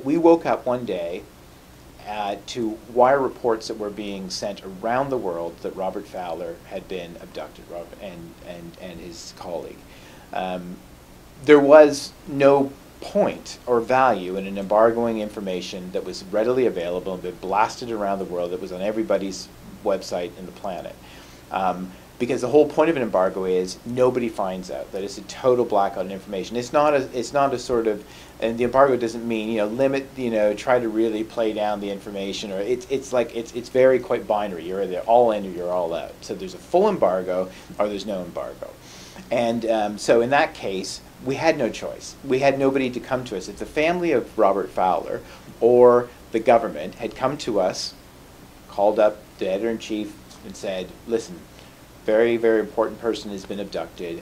we woke up one day to wire reports that were being sent around the world that Robert Fowler had been abducted, and his colleague. There was no point or value in an embargoing information that was readily available and been blasted around the world, that was on everybody's website in the planet. Because the whole point of an embargo is nobody finds out, that it's a total blackout on information. It's not a sort of, and the embargo doesn't mean, you know, limit, you know, try to really play down the information, or it's very quite binary. You're either all in or you're all out. So there's a full embargo or there's no embargo. And so in that case, we had no choice. We had nobody to come to us. If the family of Robert Fowler or the government had come to us, called up the editor-in-chief and said, listen, very, very important person has been abducted.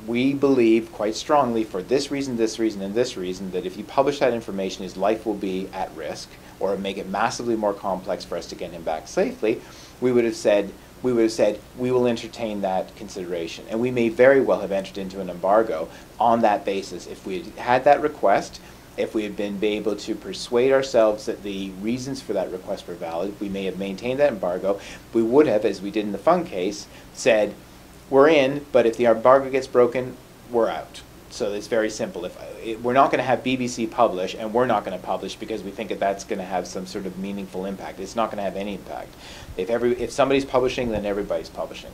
We believe quite strongly for this reason, and this reason, that if you publish that information, his life will be at risk, or make it massively more complex for us to get him back safely, we would have said, we will entertain that consideration. And we may very well have entered into an embargo on that basis. If we had that request, if we had been able to persuade ourselves that the reasons for that request were valid, we may have maintained that embargo. We would have, as we did in the Fung case, said, we're in, but if the embargo gets broken, we're out. So it's very simple. We're not going to have BBC publish, and we're not going to publish because we think that that's going to have some sort of meaningful impact. It's not going to have any impact. If somebody's publishing, then everybody's publishing.